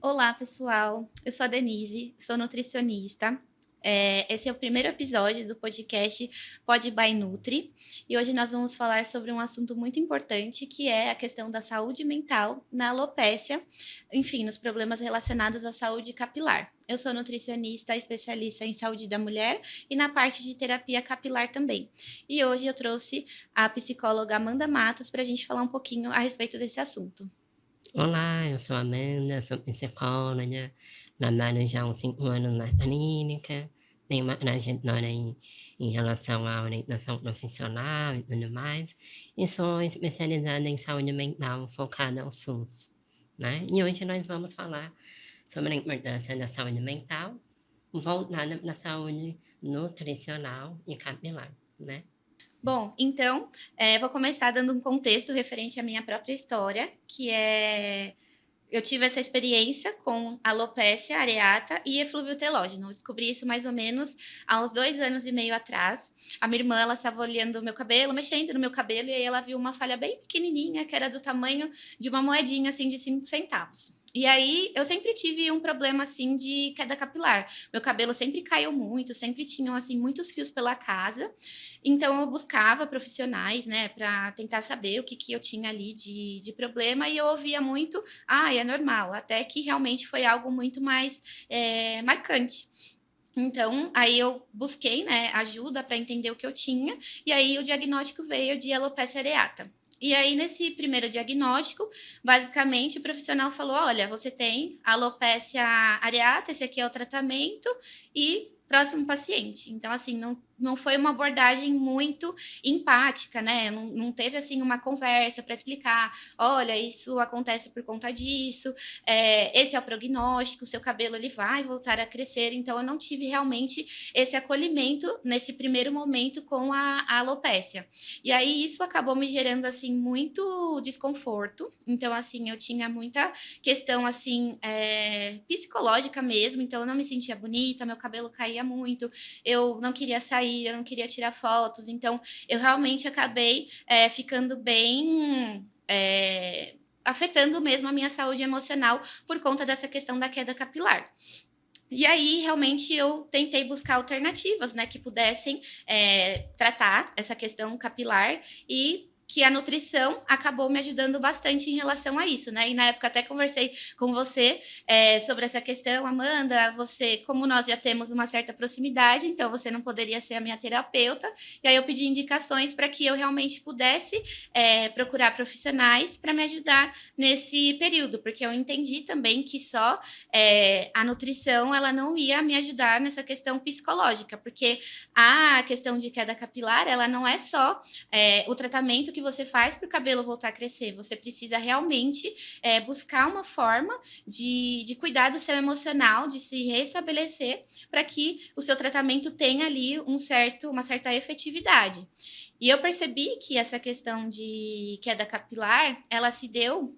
Olá, pessoal. Eu sou a Denise, sou nutricionista. Esse é o primeiro episódio do podcast Pod by Nutri e hoje nós vamos falar sobre um assunto muito importante que é a questão da saúde mental na alopécia, enfim, nos problemas relacionados à saúde capilar. Eu sou nutricionista especialista em saúde da mulher e na parte de terapia capilar também. E hoje eu trouxe a psicóloga Amanda Matos para a gente falar um pouquinho a respeito desse assunto. Olá, eu sou a Amanda, sou psicóloga, trabalho já há uns 5 anos na clínica, tenho uma trajetória em relação à orientação profissional e tudo mais, e sou especializada em saúde mental focada ao SUS, né. E hoje nós vamos falar sobre a importância da saúde mental voltada para a saúde nutricional e capilar, né. Bom, então, vou começar dando um contexto referente à minha própria história, que é eu tive essa experiência com alopecia areata e eflúvio telógeno. Eu descobri isso mais ou menos há uns 2 anos e meio atrás. A minha irmã, ela estava olhando o meu cabelo, mexendo no meu cabelo, e aí ela viu uma falha bem pequenininha, que era do tamanho de uma moedinha, assim, de 5 centavos. E aí, eu sempre tive um problema, assim, de queda capilar. Meu cabelo sempre caiu muito, sempre tinham, assim, muitos fios pela casa. Então eu buscava profissionais, né, para tentar saber o que que eu tinha ali de problema, e eu ouvia muito: "Ah, é normal", até que realmente foi algo muito mais, marcante. Então, aí eu busquei, né, ajuda para entender o que eu tinha, e aí o diagnóstico veio de alopecia areata. E aí nesse primeiro diagnóstico, basicamente o profissional falou: "Olha, você tem alopecia areata, esse aqui é o tratamento e próximo paciente". Então, assim, não foi uma abordagem muito empática, né, não teve, assim, uma conversa para explicar: "Olha, isso acontece por conta disso, esse é o prognóstico, seu cabelo ele vai voltar a crescer". Então eu não tive realmente esse acolhimento nesse primeiro momento com a alopécia. E aí isso acabou me gerando, assim, muito desconforto. Então, assim, eu tinha muita questão, assim, psicológica mesmo, então eu não me sentia bonita, meu cabelo caía muito, eu não queria sair, eu não queria tirar fotos, então eu realmente acabei, ficando bem, afetando mesmo a minha saúde emocional por conta dessa questão da queda capilar. E aí, realmente, eu tentei buscar alternativas, né, que pudessem, tratar essa questão capilar e que a nutrição acabou me ajudando bastante em relação a isso, né. E na época até conversei com você, sobre essa questão: "Amanda, você como nós já temos uma certa proximidade, então você não poderia ser a minha terapeuta". E aí eu pedi indicações para que eu realmente pudesse, procurar profissionais para me ajudar nesse período, porque eu entendi também que só a nutrição ela não ia me ajudar nessa questão psicológica, porque a questão de queda capilar, ela não é só, o tratamento que você faz para o cabelo voltar a crescer, você precisa realmente, buscar uma forma de cuidar do seu emocional, de se restabelecer, para que o seu tratamento tenha ali uma certa efetividade. E eu percebi que essa questão de queda capilar, ela se deu,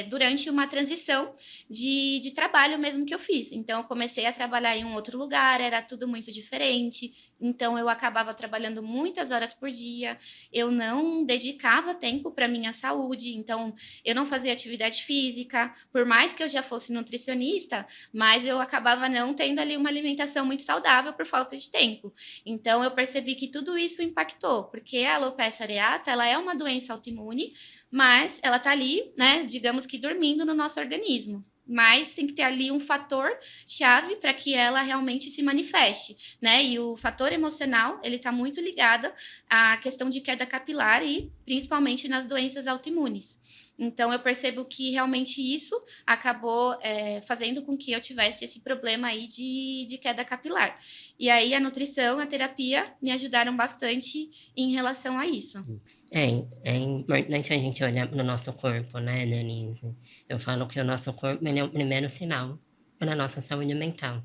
durante uma transição de trabalho mesmo que eu fiz. Então eu comecei a trabalhar em um outro lugar, era tudo muito diferente, então eu acabava trabalhando muitas horas por dia, eu não dedicava tempo para minha saúde, então eu não fazia atividade física, por mais que eu já fosse nutricionista, mas eu acabava não tendo ali uma alimentação muito saudável por falta de tempo. Então eu percebi que tudo isso impactou, porque a alopecia areata, ela é uma doença autoimune, mas ela tá ali, né, digamos que dormindo no nosso organismo. Mas tem que ter ali um fator chave para que ela realmente se manifeste, né? E o fator emocional, ele tá muito ligado à questão de queda capilar e principalmente nas doenças autoimunes. Então eu percebo que realmente isso acabou, fazendo com que eu tivesse esse problema aí de queda capilar. E aí a nutrição, a terapia me ajudaram bastante em relação a isso. É importante a gente olhar para o nosso corpo, né, Denise. Eu falo que o nosso corpo, ele é o primeiro sinal para a nossa saúde mental.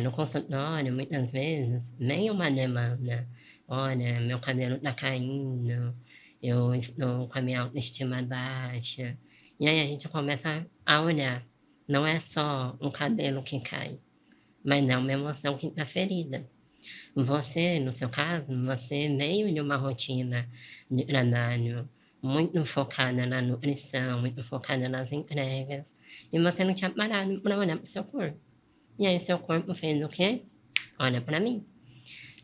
No consultório, muitas vezes, vem uma demanda: "Olha, meu cabelo está caindo, eu estou com a minha autoestima baixa". E aí a gente começa a olhar, não é só um cabelo que cai, mas é uma emoção que está ferida. Você, no seu caso, você veio de uma rotina de trabalho, muito focada na nutrição, muito focada nas entregas, e você não tinha parado para olhar para o seu corpo. E aí seu corpo fez o quê? Olha para mim,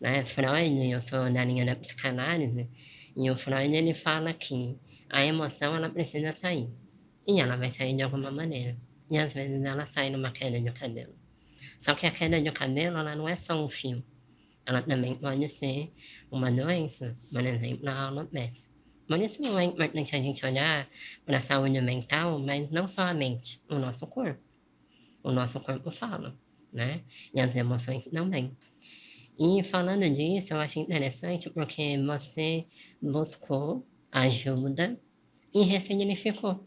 né. Freud, eu sou da linha da psicanálise, e o Freud ele fala que a emoção ela precisa sair, e ela vai sair de alguma maneira, e às vezes ela sai numa queda de cabelo. Só que a queda de cabelo ela não é só um fio, ela também pode ser uma doença, por exemplo, a alopecia. Por isso é importante a gente olhar para a saúde mental, mas não só a mente, o nosso corpo. O nosso corpo fala, né, e as emoções também. E falando disso, eu acho interessante porque você buscou ajuda e ressignificou.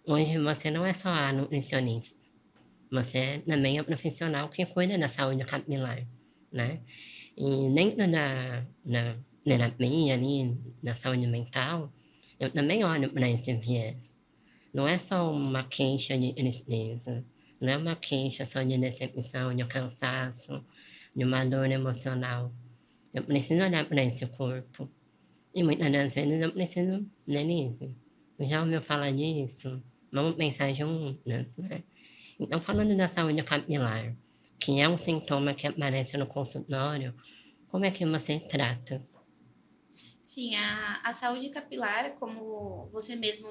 Hoje você não é só a nutricionista, você também é profissional que cuida da saúde capilar, né. E dentro da terapia ali, da saúde mental, eu também olho para esse viés. Não é só uma queixa de tristeza, não é uma queixa só de decepção, de cansaço, de uma dor emocional. Eu preciso olhar para esse corpo. E muitas das vezes eu preciso, Denise, já ouviu falar disso? Vamos pensar juntas, né? Então, falando da saúde capilar, que é um sintoma que aparece no consultório, como é que você trata? Sim, a saúde capilar, como você mesmo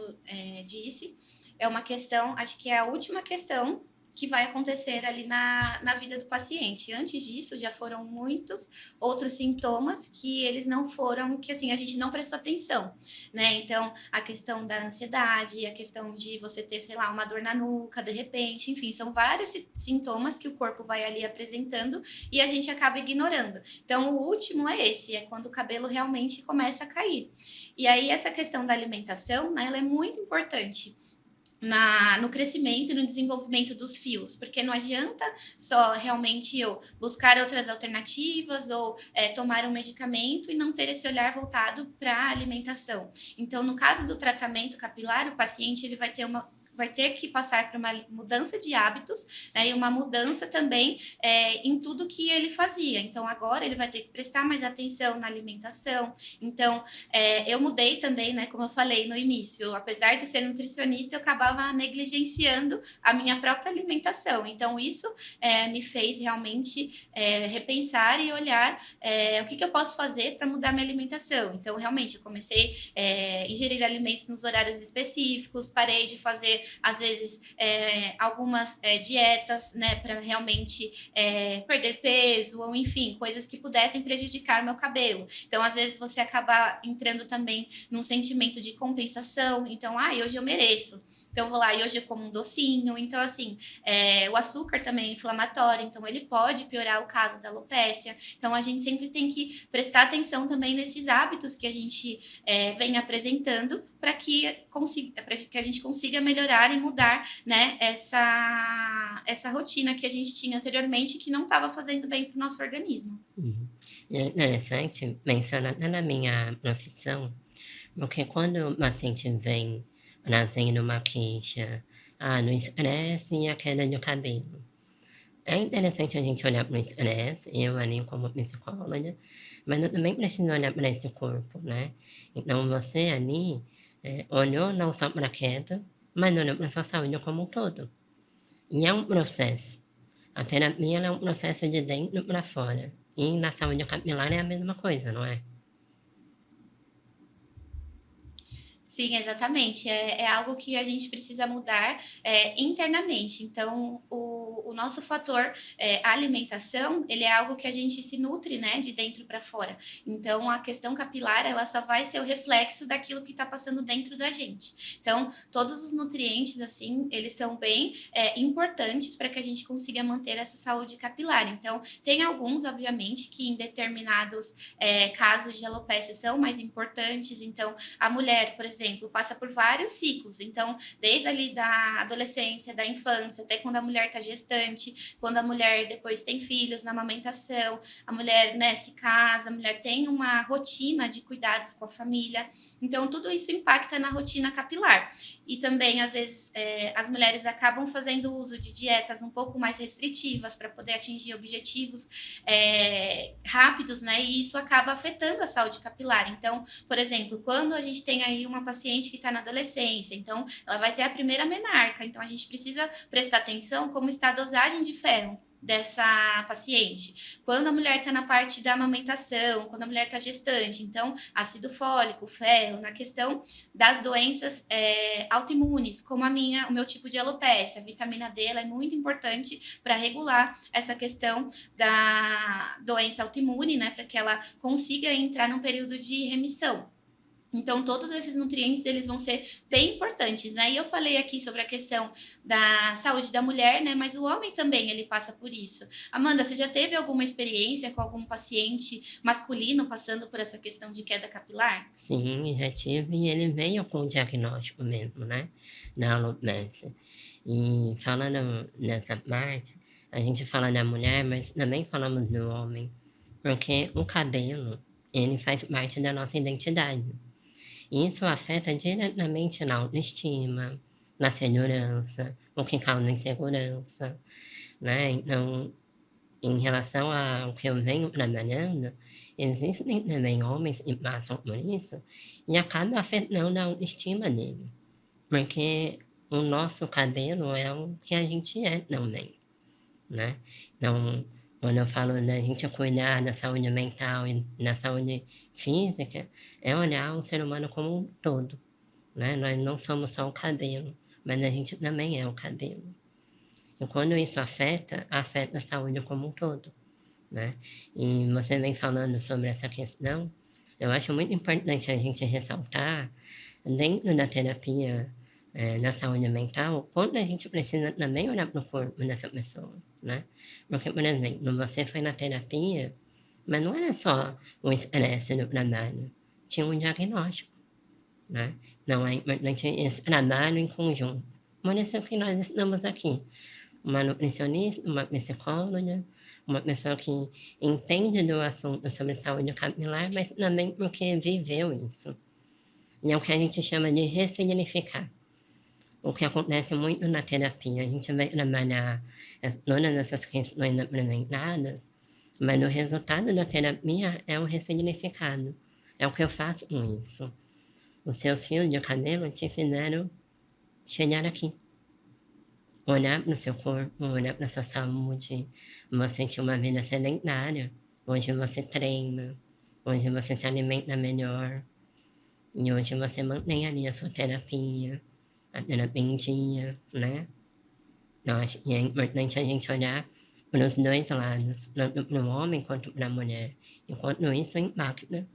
disse, é uma questão, acho que é a última questão que vai acontecer ali na vida do paciente. Antes disso, já foram muitos outros sintomas que eles não foram, que assim, a gente não prestou atenção, né? Então, a questão da ansiedade, a questão de você ter, sei lá, uma dor na nuca, de repente, enfim, são vários sintomas que o corpo vai ali apresentando e a gente acaba ignorando. Então, o último é esse, é quando o cabelo realmente começa a cair. E aí, essa questão da alimentação, né, ela é muito importante no crescimento e no desenvolvimento dos fios, porque não adianta só realmente eu buscar outras alternativas ou tomar um medicamento e não ter esse olhar voltado para a alimentação. Então, no caso do tratamento capilar, o paciente ele vai ter que passar por uma mudança de hábitos, né, e uma mudança também em tudo que ele fazia. Então, agora ele vai ter que prestar mais atenção na alimentação. Então, eu mudei também, né, como eu falei no início, apesar de ser nutricionista, eu acabava negligenciando a minha própria alimentação. Então, isso me fez realmente repensar e olhar o que eu posso fazer para mudar minha alimentação. Então, realmente, eu comecei a ingerir alimentos nos horários específicos, parei de fazer, às vezes, algumas dietas, né, para realmente perder peso, ou enfim, coisas que pudessem prejudicar meu cabelo. Então, às vezes, você acaba entrando também num sentimento de compensação. Então, hoje eu mereço. Então, vou lá e hoje eu como um docinho. Então, assim, o açúcar também é inflamatório, então ele pode piorar o caso da alopécia. Então, a gente sempre tem que prestar atenção também nesses hábitos que a gente vem apresentando para que a gente consiga melhorar e mudar, né, essa rotina que a gente tinha anteriormente que não estava fazendo bem para o nosso organismo. Uhum. E é interessante, pensando até na minha profissão, porque quando o paciente vem trazendo uma queixa, no estresse e a queda de cabelo. É interessante a gente olhar para o estresse, eu ali como psicóloga, mas eu também preciso olhar para esse corpo, né. Então você ali, olhou não só para a queda, mas olhou para a sua saúde como um todo. E é um processo. A terapia ela é um processo de dentro para fora. E na saúde capilar é a mesma coisa, não é? Sim, exatamente. É algo que a gente precisa mudar internamente. Então, o nosso fator alimentação, ele é algo que a gente se nutre, né, de dentro para fora. Então, a questão capilar, ela só vai ser o reflexo daquilo que está passando dentro da gente. Então, todos os nutrientes, assim, eles são bem importantes para que a gente consiga manter essa saúde capilar. Então, tem alguns, obviamente, que em determinados casos de alopecia são mais importantes. Então, a mulher, por exemplo, passa por vários ciclos. Então, desde ali da adolescência, da infância, até quando a mulher está gestante, quando a mulher depois tem filhos, na amamentação, a mulher, né, se casa, a mulher tem uma rotina de cuidados com a família. Então, tudo isso impacta na rotina capilar. E também, às vezes, as mulheres acabam fazendo uso de dietas um pouco mais restritivas para poder atingir objetivos rápidos, né? E isso acaba afetando a saúde capilar. Então, por exemplo, quando a gente tem aí uma paciente que está na adolescência, então ela vai ter a primeira menarca, então a gente precisa prestar atenção como está a dosagem de ferro dessa paciente. Quando a mulher está na parte da amamentação, quando a mulher está gestante, então ácido fólico, ferro, na questão das doenças autoimunes, como o meu tipo de alopecia, a vitamina D ela é muito importante para regular essa questão da doença autoimune, né, para que ela consiga entrar num período de remissão. Então, todos esses nutrientes, eles vão ser bem importantes, né? E eu falei aqui sobre a questão da saúde da mulher, né? Mas o homem também, ele passa por isso. Amanda, você já teve alguma experiência com algum paciente masculino passando por essa questão de queda capilar? Sim, já tive e ele veio com o diagnóstico mesmo, né, da alopecia. E falando nessa parte, a gente fala da mulher, mas também falamos do homem, porque o cabelo, ele faz parte da nossa identidade. E isso afeta diretamente na autoestima, na segurança, o que causa insegurança, né. Então, em relação ao que eu venho trabalhando, existem também homens que passam por isso e acaba afetando a autoestima dele, porque o nosso cabelo é o que a gente é também, né. Então, quando eu falo da gente cuidar da saúde mental e da saúde física, é olhar o ser humano como um todo, né. Nós não somos só o cabelo, mas a gente também é o cabelo. E quando isso afeta, afeta a saúde como um todo, né. E você vem falando sobre essa questão, eu acho muito importante a gente ressaltar, dentro da terapia, da saúde mental, o quanto a gente precisa também olhar para o corpo dessa pessoa, né. Porque, por exemplo, você foi na terapia, mas não era só o estresse do trabalho, tinha um diagnóstico, né. Então é importante esse trabalho em conjunto. Por isso que nós estamos aqui, uma nutricionista, uma psicóloga, uma pessoa que entende do assunto sobre saúde capilar, mas também porque viveu isso. E é o que a gente chama de ressignificar. O que acontece muito na terapia, a gente vai trabalhar todas essas questões apresentadas, mas o resultado da terapia é o ressignificado. É o que eu faço com isso. Os seus fios de cabelo te fizeram chegar aqui. Olhar para o seu corpo, olhar para a sua saúde, você tinha uma vida sedentária, hoje você treina, hoje você se alimenta melhor, e hoje você mantém ali a terapia em dia, né. Eu acho que é importante a gente olhar para os 2 lados, tanto para o homem quanto para a mulher, e quanto isso impacta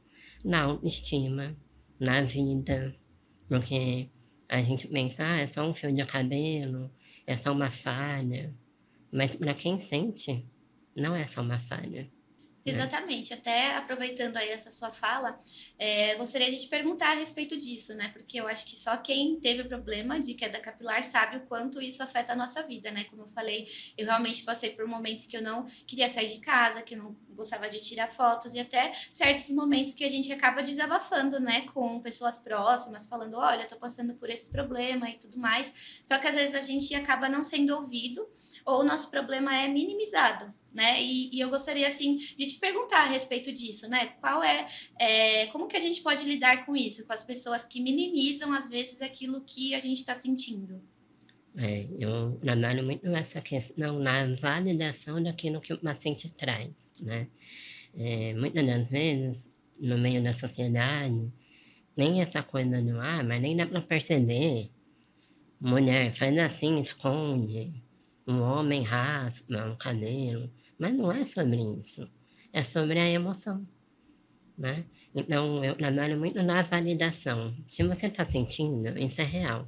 na autoestima, na vida, porque a gente pensa: "Ah, é só um fio de cabelo, é só uma falha", mas para quem sente, não é só uma falha, né. Exatamente. Até aproveitando aí essa sua fala, gostaria de te perguntar a respeito disso, né, porque eu acho que só quem teve o problema de queda capilar sabe o quanto isso afeta a nossa vida, né. Como eu falei, eu realmente passei por momentos que eu não queria sair de casa, que eu não gostava de tirar fotos e até certos momentos que a gente acaba desabafando, né, com pessoas próximas, falando: "Olha, eu tô passando por esse problema", e tudo mais. Só que às vezes a gente acaba não sendo ouvido ou o nosso problema é minimizado, né? E eu gostaria assim de te perguntar a respeito disso, né? Como que a gente pode lidar com isso, com as pessoas que minimizam às vezes aquilo que a gente está sentindo? Eu trabalho muito essa questão na validação daquilo que o paciente traz, né. Muitas das vezes, no meio da sociedade, nem essa coisa do: "Ah, mas nem dá para perceber, mulher faz assim, esconde, um homem raspa o cabelo", mas não é sobre isso, é sobre a emoção, né. Então eu trabalho muito na validação, se você está sentindo, isso é real,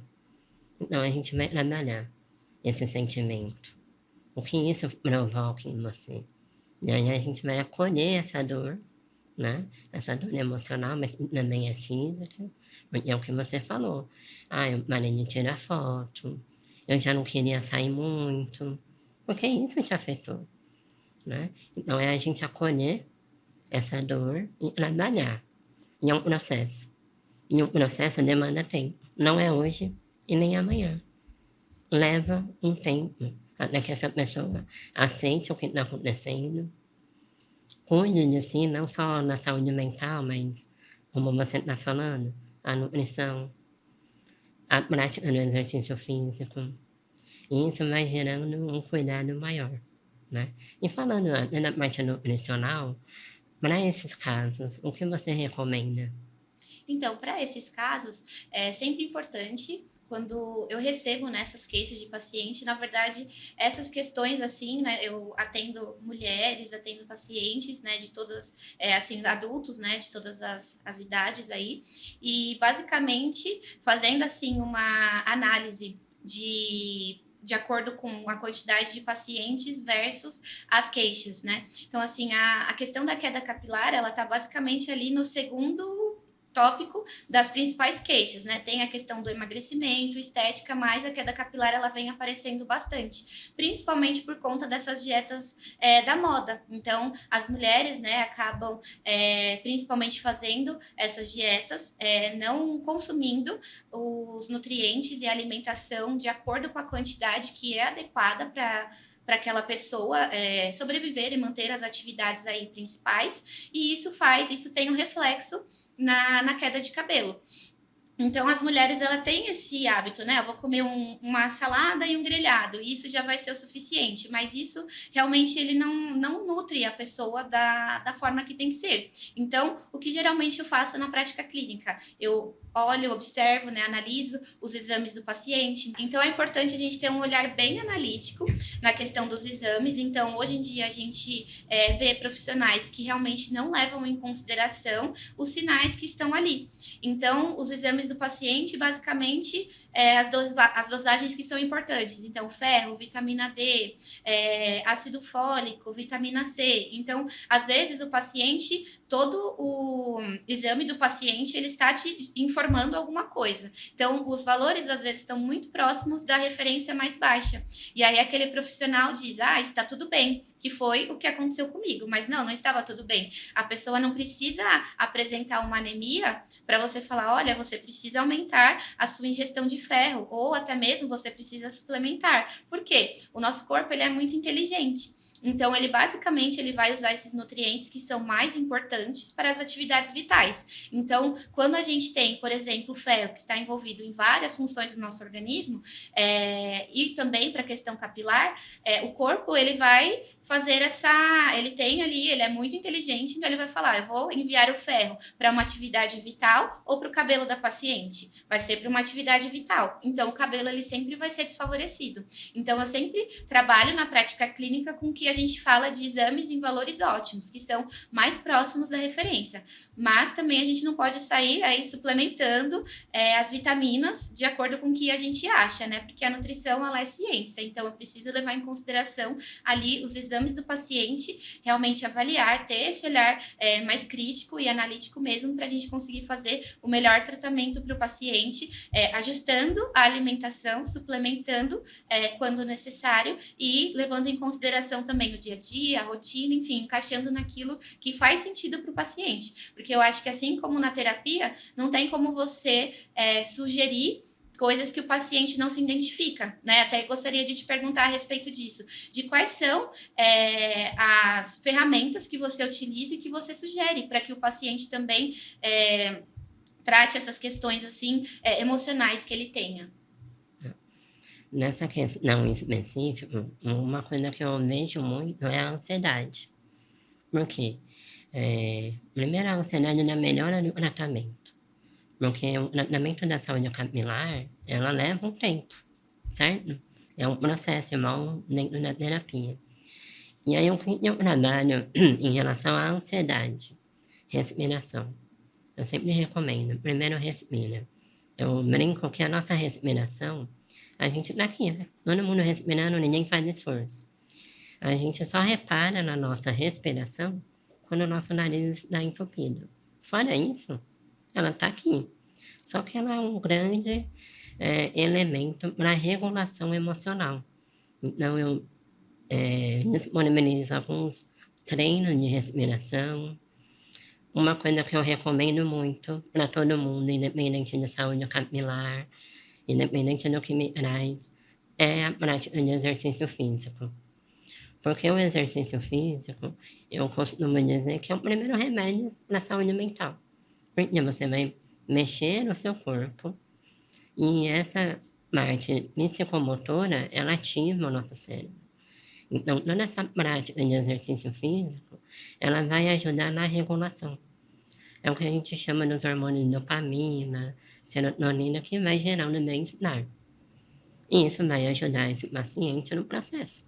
então a gente vai trabalhar esse sentimento, o que isso provoca em você. E aí a gente vai acolher essa dor, né, essa dor emocional, mas também é física, porque é o que você falou: "Ah, eu parei de tirar foto, eu já não queria sair muito", porque isso te afetou, né. Então é a gente acolher essa dor e trabalhar, e é um processo, e o processo demanda tempo, não é hoje e nem amanhã, leva um tempo até que essa pessoa aceite o que está acontecendo, cuide de si, não só na saúde mental, mas como você está falando, a nutrição, a prática do exercício físico, e isso vai gerando um cuidado maior, né. E falando ainda da parte nutricional, para esses casos, o que você recomenda? Então, para esses casos, é sempre importante quando eu recebo, né, essas queixas de paciente, na verdade, essas questões, assim, né, eu atendo mulheres, atendo pacientes, né, de todas, assim, adultos, né, de todas as idades aí, e basicamente fazendo, assim, uma análise de acordo com a quantidade de pacientes versus as queixas, né? Então, assim, a questão da queda capilar, ela tá basicamente ali no segundo tópico das principais queixas, né? Tem a questão do emagrecimento, estética, mas a queda capilar ela vem aparecendo bastante, principalmente por conta dessas dietas da moda. Então, as mulheres, né, acabam principalmente fazendo essas dietas, não consumindo os nutrientes e a alimentação de acordo com a quantidade que é adequada para aquela pessoa sobreviver e manter as atividades aí principais, e isso tem um reflexo na queda de cabelo. Então, as mulheres, ela têm esse hábito, né? Eu vou comer uma salada e um grelhado, e isso já vai ser o suficiente, mas isso realmente ele não nutre a pessoa da forma que tem que ser. Então, o que geralmente eu faço na prática clínica? Eu olho, observo, né, analiso os exames do paciente. Então, é importante a gente ter um olhar bem analítico na questão dos exames. Então, hoje em dia, a gente vê profissionais que realmente não levam em consideração os sinais que estão ali. Então, os exames do paciente, basicamente, as dosagens que são importantes. Então, ferro, vitamina D, ácido fólico, vitamina C. Então, às vezes, o paciente, todo o exame do paciente, ele está te informando alguma coisa. Então, os valores, às vezes, estão muito próximos da referência mais baixa. E aí, aquele profissional diz, está tudo bem, que foi o que aconteceu comigo. Mas não estava tudo bem. A pessoa não precisa apresentar uma anemia para você falar, olha, você precisa aumentar a sua ingestão de ferro, ou até mesmo você precisa suplementar. Por quê? O nosso corpo ele é muito inteligente. Então, ele basicamente ele vai usar esses nutrientes que são mais importantes para as atividades vitais. Então, quando a gente tem, por exemplo, o ferro, que está envolvido em várias funções do nosso organismo, e também para a questão capilar, o corpo ele vai fazer ele tem ali, ele é muito inteligente, então ele vai falar, eu vou enviar o ferro para uma atividade vital ou para o cabelo da paciente. Vai ser para uma atividade vital. Então, o cabelo ele sempre vai ser desfavorecido. Então, eu sempre trabalho na prática clínica com que a gente fala de exames em valores ótimos, que são mais próximos da referência. Mas também a gente não pode sair aí suplementando as vitaminas de acordo com o que a gente acha, né? Porque a nutrição, ela é ciência. Então, eu preciso levar em consideração ali os exames do paciente, realmente avaliar, ter esse olhar mais crítico e analítico mesmo, para a gente conseguir fazer o melhor tratamento para o paciente, ajustando a alimentação, suplementando quando necessário e levando em consideração também o dia a dia, a rotina, enfim, encaixando naquilo que faz sentido para o paciente. Porque eu acho que assim como na terapia, não tem como você sugerir coisas que o paciente não se identifica, né? Até gostaria de te perguntar a respeito disso, de quais são as ferramentas que você utiliza e que você sugere para que o paciente também trate essas questões assim emocionais que ele tenha. Nessa questão específica, uma coisa que eu vejo muito é a ansiedade. Por quê? Primeiro a ansiedade na melhora do tratamento, porque o tratamento da saúde capilar, ela leva um tempo, certo? É um processo igual dentro da terapia. E aí o que eu trabalho em relação à ansiedade? Respiração. Eu sempre recomendo, primeiro respira. Eu brinco que a nossa respiração, a gente tá aqui, né? Todo mundo respirando, ninguém faz esforço. A gente só repara na nossa respiração quando o nosso nariz está entupido. Fora isso, ela tá aqui. Só que ela é um grande elemento para regulação emocional. Então eu disponibilizo alguns treinos de respiração. Uma coisa que eu recomendo muito para todo mundo, independente de saúde capilar, independente do que me traz, é a prática de exercício físico. Porque o exercício físico, eu costumo dizer que é o primeiro remédio para a saúde mental. Porque você vai mexer o seu corpo E essa parte psicomotora, ela ativa o nosso cérebro. Então, toda essa prática de exercício físico, ela vai ajudar na regulação. É o que a gente chama dos hormônios de dopamina, serotonina, que vai gerando bem-estar. E isso vai ajudar esse paciente no processo,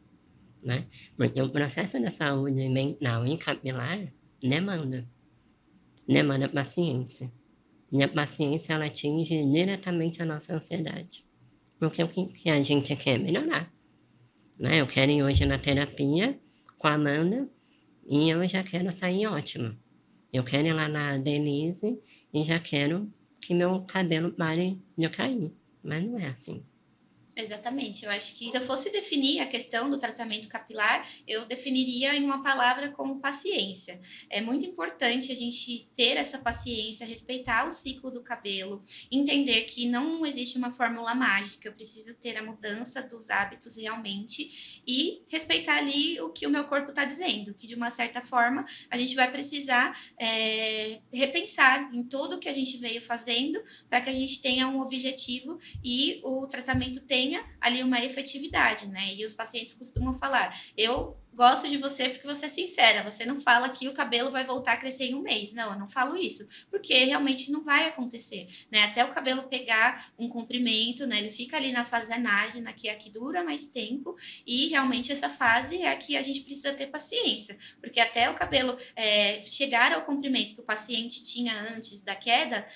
né? Porque o processo da saúde mental e capilar demanda, demanda paciência. E a paciência, ela atinge diretamente a nossa ansiedade. Porque o que a gente quer? Melhorar, né? Eu quero ir hoje na terapia com a Amanda e eu já quero sair ótima. Eu quero ir lá na Denise e já quero que meu cabelo pare de cair. Mas não é assim. Exatamente. Eu acho que se eu fosse definir a questão do tratamento capilar, eu definiria em uma palavra como paciência. É muito importante a gente ter essa paciência, respeitar o ciclo do cabelo, entender que não existe uma fórmula mágica, eu preciso ter a mudança dos hábitos realmente e respeitar ali o que o meu corpo está dizendo, que de uma certa forma a gente vai precisar repensar em tudo que a gente veio fazendo para que a gente tenha um objetivo e o tratamento tenha ali uma efetividade, né? E os pacientes costumam falar: eu gosto de você porque você é sincera, você não fala que o cabelo vai voltar a crescer em um mês. Não, eu não falo isso, porque realmente não vai acontecer, né? Até o cabelo pegar um comprimento, né? Ele fica ali na fase anágena, que é a que dura mais tempo, e realmente essa fase é a que a gente precisa ter paciência, porque até o cabelo chegar ao comprimento que o paciente tinha antes da queda,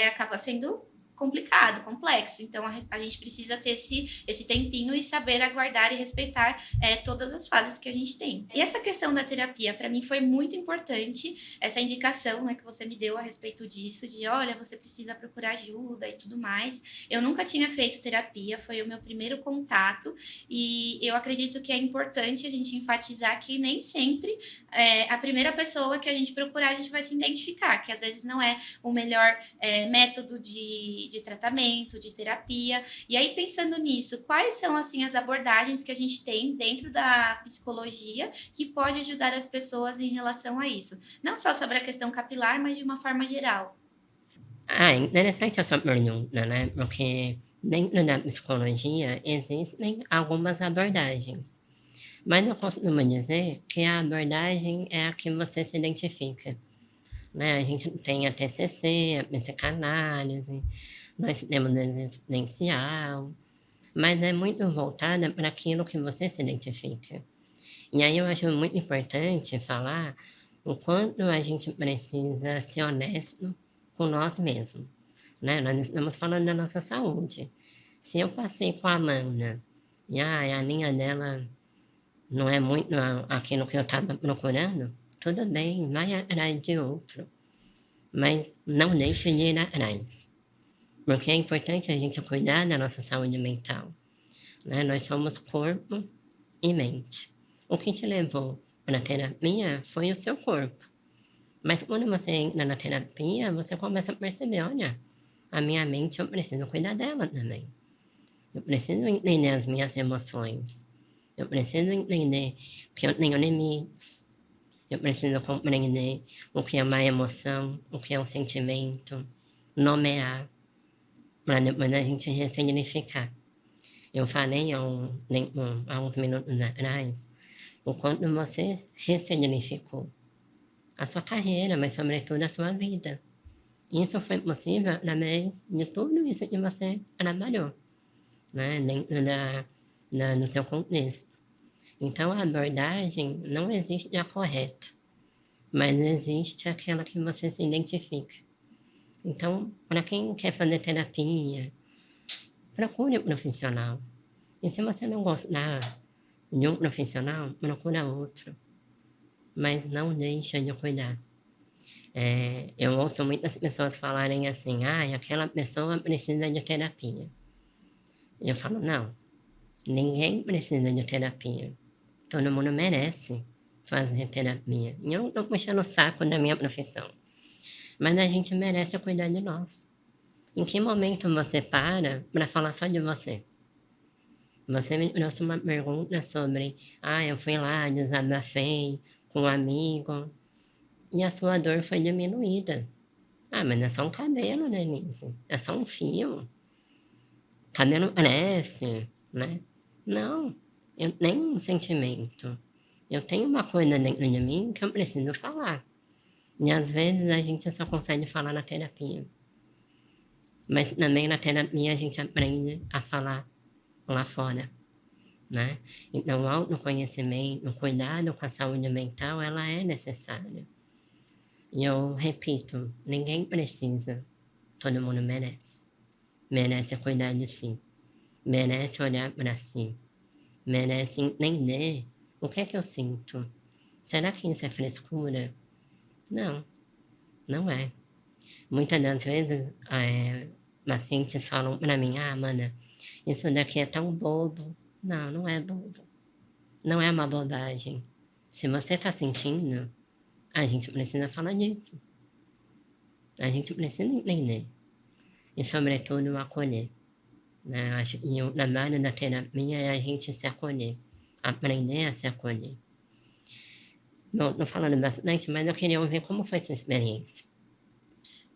acaba sendo complicado, complexo. Então a gente precisa ter esse tempinho e saber aguardar e respeitar todas as fases que a gente tem. E essa questão da terapia, para mim, foi muito importante, essa indicação, né, que você me deu a respeito disso, de olha, você precisa procurar ajuda e tudo mais. Eu nunca tinha feito terapia, foi o meu primeiro contato, e eu acredito que é importante a gente enfatizar que nem sempre a primeira pessoa que a gente procurar, a gente vai se identificar, que às vezes não é o melhor método de tratamento, de terapia. E aí, pensando nisso, quais são assim as abordagens que a gente tem dentro da psicologia que pode ajudar as pessoas em relação a isso? Não só sobre a questão capilar, mas de uma forma geral. Ah, interessante a sua pergunta, né? Porque dentro da psicologia existem algumas abordagens. Mas eu costumo dizer que a abordagem é a que você se identifica, né? A gente tem a TCC, a psicanálise, nós temos a existencial, mas é muito voltada para aquilo que você se identifica. E aí eu acho muito importante falar o quanto a gente precisa ser honesto com nós mesmos, né? Nós estamos falando da nossa saúde. Se eu passei com a Amanda e a linha dela não é muito aquilo que eu estava procurando, tudo bem, vai atrás de outro. Mas não deixe de ir atrás. Porque é importante a gente cuidar da nossa saúde mental, né? Nós somos corpo e mente. O que te levou para a terapia foi o seu corpo. Mas quando você entra na terapia, você começa a perceber, olha, a minha mente, eu preciso cuidar dela também. Eu preciso entender as minhas emoções. Eu preciso entender que eu tenho limites. Eu preciso compreender o que é uma emoção, o que é um sentimento, nomear, para depois a gente ressignificar. Eu falei há uns minutos atrás o quanto você ressignificou a sua carreira, mas sobretudo a sua vida. Isso foi possível através de tudo isso que você trabalhou, né, dentro do seu contexto. Então a abordagem não existe a correta, mas existe aquela que você se identifica. Então, para quem quer fazer terapia, procure um profissional. E se você não gostar de um profissional, procura outro. Mas não deixa de cuidar. Eu ouço muitas pessoas falarem assim, aquela pessoa precisa de terapia. E eu falo, não, ninguém precisa de terapia. Todo mundo merece fazer terapia. E eu não estou puxando o saco da minha profissão. Mas a gente merece cuidar de nós. Em que momento você para falar só de você? Você me trouxe uma pergunta sobre, eu fui lá, desabafei com um amigo, e a sua dor foi diminuída. Mas é só um cabelo, Denise, é só um fio. cabelo cresce, né. Não, eu tenho um sentimento, eu tenho uma coisa dentro de mim que eu preciso falar. E às vezes a gente só consegue falar na terapia, mas também na terapia a gente aprende a falar lá fora, né. Então o autoconhecimento, o cuidado com a saúde mental, ela é necessária. E eu repito, ninguém precisa, todo mundo merece. Merece cuidar de si, merece olhar para si, merece entender o que é que eu sinto. Será que isso é frescura? Não, não é. Muitas das vezes, pacientes falam para mim: "Ah, Amanda, isso daqui é tão bobo". Não, não é bobo, não é uma bobagem. Se você está sentindo, a gente precisa falar disso, a gente precisa entender e sobretudo acolher, né. Eu acho que o trabalho da terapia é a gente se acolher, aprender a se acolher. Não, tô falando bastante, mas eu queria ouvir como foi sua experiência.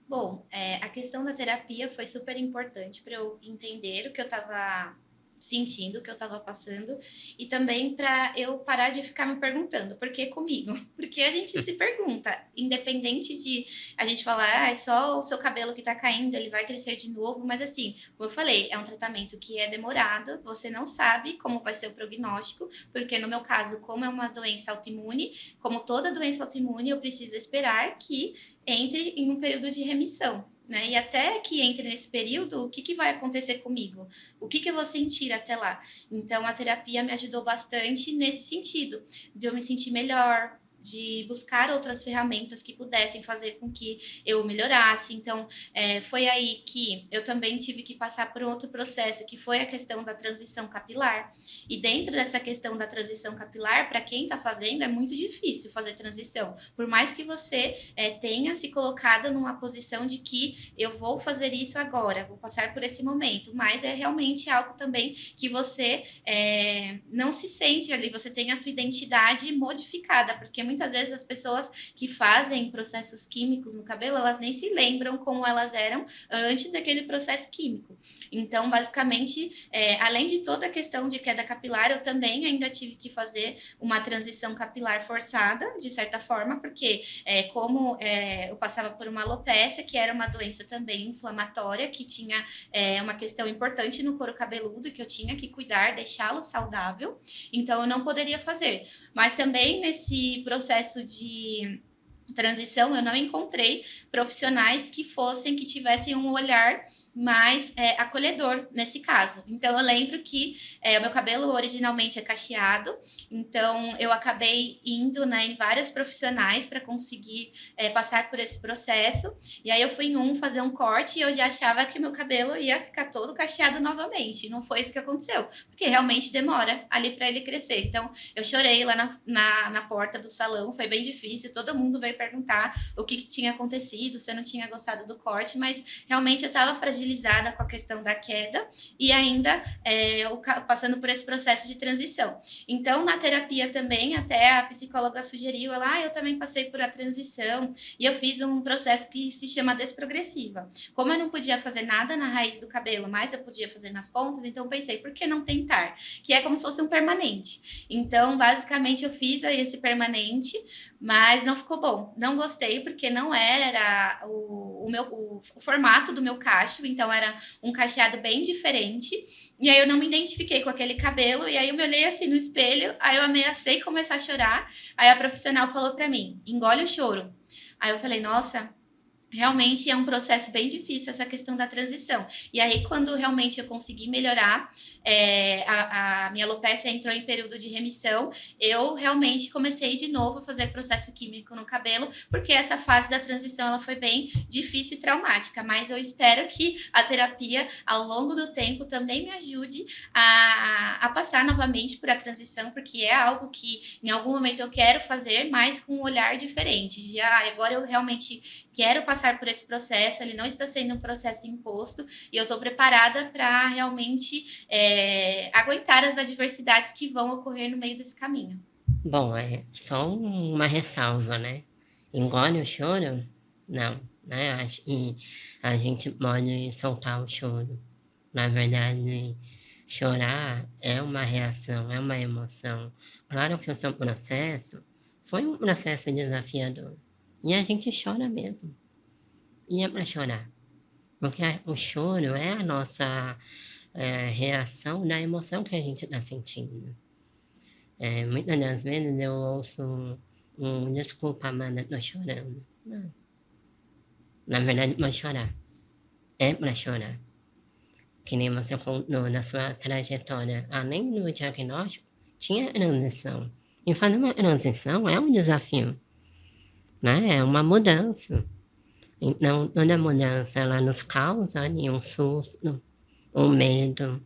Bom, a questão da terapia foi super importante para eu entender o que eu estava sentindo, o que eu estava passando, e também para eu parar de ficar me perguntando: "Por que comigo?". Porque a gente se pergunta, independente de a gente falar: "Ah, é só o seu cabelo que tá caindo, ele vai crescer de novo", mas assim, como eu falei, é um tratamento que é demorado, você não sabe como vai ser o prognóstico, porque no meu caso, como é uma doença autoimune, como toda doença autoimune, eu preciso esperar que entre em um período de remissão, né? E até que entre nesse período, o que, que vai acontecer comigo? O que, que eu vou sentir até lá? Então, a terapia me ajudou bastante nesse sentido, de eu me sentir melhor, de buscar outras ferramentas que pudessem fazer com que eu melhorasse. Então, foi aí que eu também tive que passar por outro processo, que foi a questão da transição capilar. E dentro dessa questão da transição capilar, para quem está fazendo, é muito difícil fazer transição. Por mais que você tenha se colocado numa posição de que eu vou fazer isso agora, vou passar por esse momento, mas é realmente algo também que você não se sente ali, você tem a sua identidade modificada, porque muitas vezes as pessoas que fazem processos químicos no cabelo, elas nem se lembram como elas eram antes daquele processo químico. Então, basicamente, além de toda a questão de queda capilar, eu também ainda tive que fazer uma transição capilar forçada, de certa forma, porque como eu passava por uma alopécia, que era uma doença também inflamatória, que tinha uma questão importante no couro cabeludo, que eu tinha que cuidar, deixá-lo saudável, então eu não poderia fazer. Mas também nesse processo de transição, eu não encontrei profissionais que tivessem um olhar mais acolhedor nesse caso. Então, eu lembro que o meu cabelo originalmente é cacheado, então eu acabei indo, né, em vários profissionais para conseguir passar por esse processo. E aí eu fui em um fazer um corte e eu já achava que meu cabelo ia ficar todo cacheado novamente. Não foi isso que aconteceu, porque realmente demora ali para ele crescer. Então, eu chorei lá na porta do salão, foi bem difícil, todo mundo veio perguntar o que, que tinha acontecido, se eu não tinha gostado do corte, mas realmente eu estava fragilizada com a questão da queda e ainda passando por esse processo de transição. Então, na terapia também, até a psicóloga sugeriu, eu também passei por a transição e eu fiz um processo que se chama desprogressiva. Como eu não podia fazer nada na raiz do cabelo, mas eu podia fazer nas pontas, então pensei, por que não tentar? Que é como se fosse um permanente. Então, basicamente, eu fiz aí esse permanente, mas não ficou bom. Não gostei, porque não era o formato do meu cacho, então era um cacheado bem diferente. E aí eu não me identifiquei com aquele cabelo, e aí eu me olhei assim no espelho, aí eu ameacei começar a chorar. Aí a profissional falou para mim: engole o choro. Aí eu falei, nossa, realmente é um processo bem difícil essa questão da transição. E aí, quando realmente eu consegui melhorar, a minha alopecia entrou em período de remissão, eu realmente comecei de novo a fazer processo químico no cabelo, porque essa fase da transição ela foi bem difícil e traumática. Mas eu espero que a terapia, ao longo do tempo, também me ajude a passar novamente por a transição, porque é algo que em algum momento eu quero fazer, mas com um olhar diferente. Já agora eu realmente quero passar por esse processo, ele não está sendo um processo imposto e eu estou preparada para realmente aguentar as adversidades que vão ocorrer no meio desse caminho. Bom, só uma ressalva, né, engole o choro? Não, né, acho que a gente pode soltar o choro, Na verdade, chorar é uma reação, é uma emoção. Claro que o seu processo foi um processo desafiador. E a gente chora mesmo. E é para chorar. Porque o choro é a nossa reação da emoção que a gente está sentindo. Muitas das vezes eu ouço desculpa, Amanda, tô chorando. Não, na verdade, não é chorar. É para chorar. Que nem você contou na sua trajetória, além do diagnóstico, tinha transição. E fazer uma transição é um desafio, né? É uma mudança. Então, toda mudança, ela nos causa ali um susto, um medo,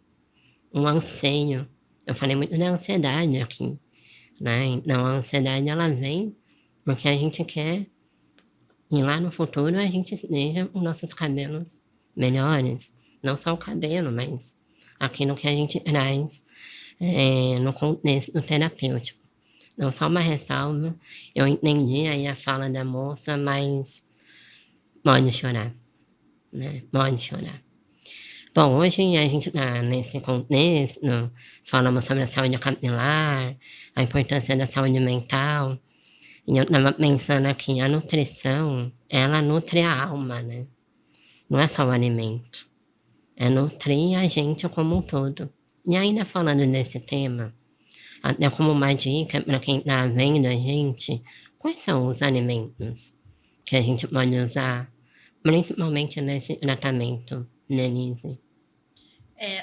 um anseio. Eu falei muito da ansiedade aqui, né? Então, a ansiedade, ela vem porque a gente quer, e lá no futuro, a gente veja os nossos cabelos melhores. Não só o cabelo, mas aquilo que a gente traz no contexto terapêutico. Não, só uma ressalva, eu entendi aí a fala da moça, mas pode chorar, né? Pode chorar. Bom, hoje a gente está nesse contexto, falamos sobre a saúde capilar, a importância da saúde mental, e eu estava pensando aqui, a nutrição, ela nutre a alma, né? Não é só o alimento, é nutrir a gente como um todo. E ainda falando desse tema, até como uma dica para quem está vendo a gente, quais são os alimentos que a gente pode usar, principalmente nesse tratamento, Denise?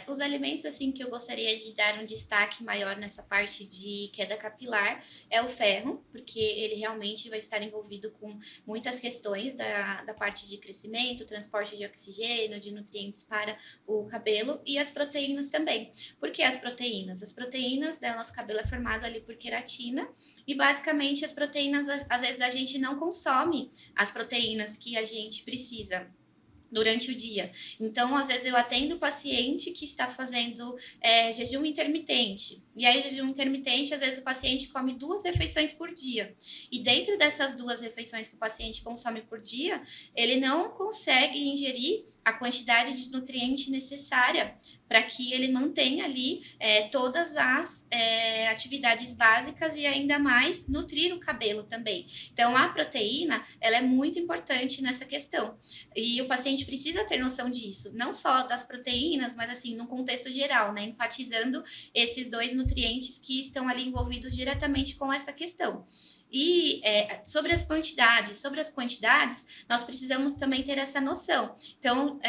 Os alimentos assim que eu gostaria de dar um destaque maior nessa parte de queda capilar é o ferro, porque ele realmente vai estar envolvido com muitas questões da parte de crescimento, transporte de oxigênio, de nutrientes para o cabelo e as proteínas também. Por que as proteínas? As proteínas, né, o nosso cabelo é formado ali por queratina e basicamente as proteínas, às vezes a gente não consome as proteínas que a gente precisa durante o dia. Então, às vezes eu atendo o paciente que está fazendo jejum intermitente. E aí, jejum intermitente, às vezes o paciente come 2 refeições por dia. E dentro dessas 2 refeições que o paciente consome por dia, ele não consegue ingerir a quantidade de nutriente necessária para que ele mantenha ali todas as atividades básicas e ainda mais nutrir o cabelo também. Então, a proteína, ela é muito importante nessa questão. E o paciente precisa ter noção disso, não só das proteínas, mas assim, no contexto geral, né? Enfatizando esses 2 nutrientes que estão ali envolvidos diretamente com essa questão. E sobre as quantidades, nós precisamos também ter essa noção. Então,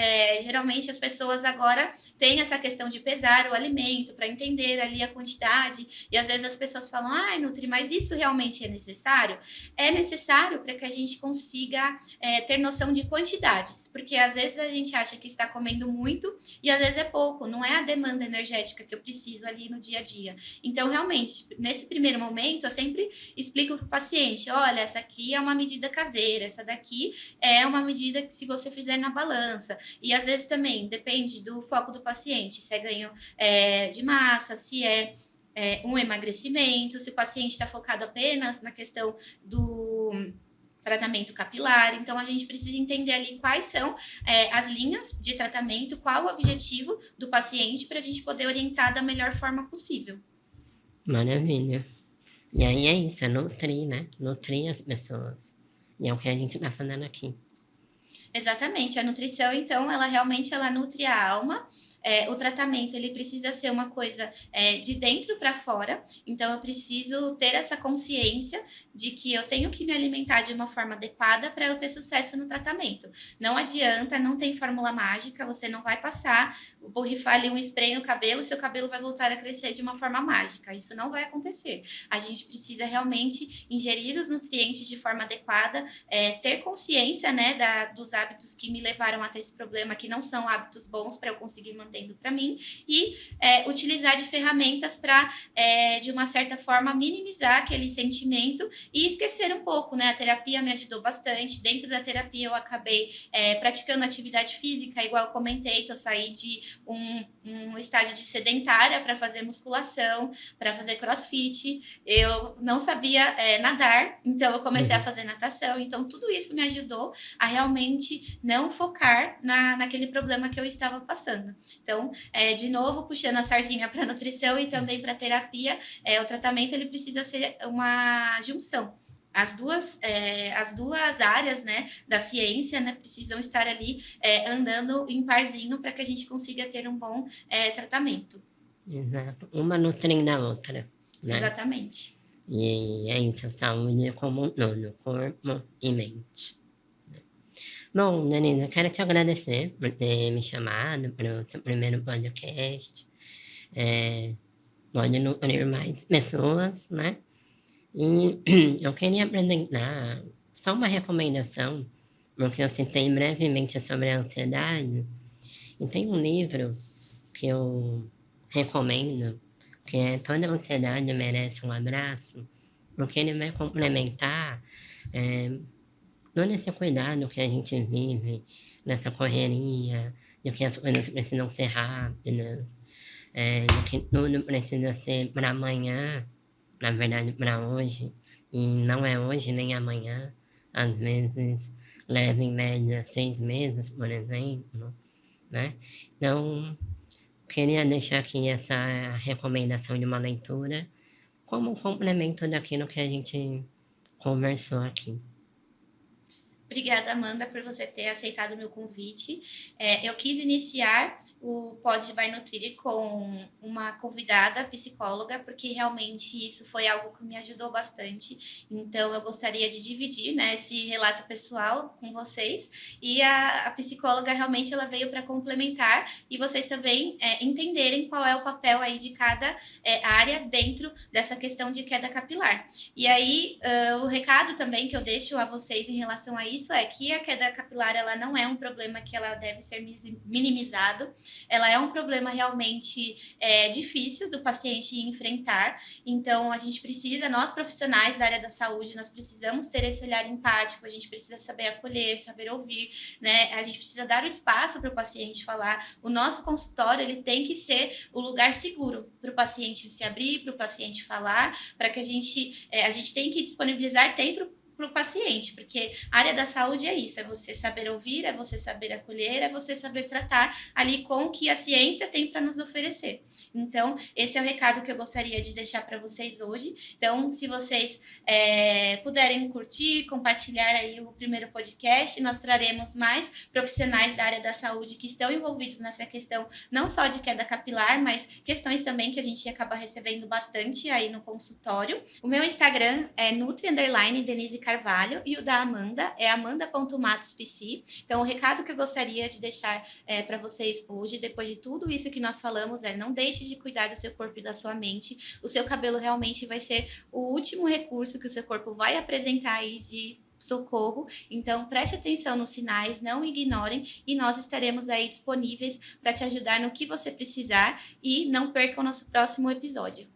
geralmente as pessoas agora têm essa questão de pesar o alimento para entender ali a quantidade, e às vezes as pessoas falam, Nutri, mas isso realmente é necessário? É necessário para que a gente consiga ter noção de quantidades, porque às vezes a gente acha que está comendo muito e às vezes é pouco, não é a demanda energética que eu preciso ali no dia a dia. Então, realmente, nesse primeiro momento, eu sempre explico para o paciente, olha, essa aqui é uma medida caseira, essa daqui é uma medida que se você fizer na balança. E às vezes também depende do foco do paciente, se é ganho de massa, se é um emagrecimento, se o paciente está focado apenas na questão do tratamento capilar. Então, a gente precisa entender ali quais são as linhas de tratamento, qual o objetivo do paciente para a gente poder orientar da melhor forma possível. Maravilha. E aí é isso, é nutrir, né? Nutrir as pessoas. E é o que a gente está fazendo aqui. Exatamente. A nutrição, então, ela realmente nutre a alma. O tratamento ele precisa ser uma coisa de dentro para fora, então eu preciso ter essa consciência de que eu tenho que me alimentar de uma forma adequada para eu ter sucesso no tratamento. Não adianta, não tem fórmula mágica, você não vai passar, borrifar ali um spray no cabelo e seu cabelo vai voltar a crescer de uma forma mágica. Isso não vai acontecer. A gente precisa realmente ingerir os nutrientes de forma adequada, ter consciência, né, dos hábitos que me levaram a ter esse problema, que não são hábitos bons para eu conseguir mantendo para mim, e utilizar de ferramentas para, de uma certa forma, minimizar aquele sentimento e esquecer um pouco, né? A terapia me ajudou bastante. Dentro da terapia, eu acabei praticando atividade física, igual eu comentei, que eu saí de um estágio de sedentária para fazer musculação, para fazer crossfit. Eu não sabia nadar, então eu comecei a fazer natação. Então, tudo isso me ajudou a realmente não focar naquele problema que eu estava passando. Então, de novo, puxando a sardinha para nutrição e também para terapia, o tratamento ele precisa ser uma junção. As duas áreas, né, da ciência, né, precisam estar ali andando em parzinho para que a gente consiga ter um bom tratamento. Exato. Uma nutrindo a outra, né? Exatamente. E é isso, a saúde como um todo, corpo e mente. Bom, Denise, eu quero te agradecer por ter me chamado para o seu primeiro podcast. Pode nutrir mais pessoas, né? E eu queria apresentar só uma recomendação, porque eu citei brevemente sobre a ansiedade, e tem um livro que eu recomendo, que é Toda Ansiedade Merece um Abraço, porque ele vai complementar todo esse cuidado que a gente vive nessa correria, de que as coisas precisam ser rápidas, de que tudo precisa ser para amanhã, na verdade para hoje, e não é hoje nem amanhã. Às vezes leva em média 6 meses, por exemplo, né? Então, queria deixar aqui essa recomendação de uma leitura como um complemento daquilo que a gente conversou aqui. Obrigada, Amanda, por você ter aceitado o meu convite. Eu quis iniciar o Pod by Nutrir com uma convidada psicóloga, porque realmente isso foi algo que me ajudou bastante. Então, eu gostaria de dividir, né, esse relato pessoal com vocês. E a psicóloga realmente ela veio para complementar e vocês também entenderem qual é o papel aí de cada área dentro dessa questão de queda capilar. E aí, o recado também que eu deixo a vocês em relação a isso é que a queda capilar ela não é um problema que ela deve ser minimizado, ela é um problema realmente difícil do paciente enfrentar. Então, a gente precisa, nós profissionais da área da saúde, nós precisamos ter esse olhar empático, a gente precisa saber acolher, saber ouvir, né? A gente precisa dar o espaço para o paciente falar. O nosso consultório ele tem que ser o lugar seguro para o paciente se abrir, para o paciente falar, para que a gente tem que disponibilizar tempo para o paciente, porque a área da saúde é isso, é você saber ouvir, é você saber acolher, é você saber tratar ali com o que a ciência tem para nos oferecer. Então, esse é o recado que eu gostaria de deixar para vocês hoje. Então, se vocês puderem curtir, compartilhar aí o primeiro podcast, nós traremos mais profissionais da área da saúde que estão envolvidos nessa questão, não só de queda capilar, mas questões também que a gente acaba recebendo bastante aí no consultório. O meu Instagram é nutri_denise Carvalho e o da Amanda é amanda.matospc. Então, o recado que eu gostaria de deixar para vocês hoje, depois de tudo isso que nós falamos, não deixe de cuidar do seu corpo e da sua mente. O seu cabelo realmente vai ser o último recurso que o seu corpo vai apresentar aí de socorro. Então, preste atenção nos sinais, não ignorem e nós estaremos aí disponíveis para te ajudar no que você precisar e não perca o nosso próximo episódio.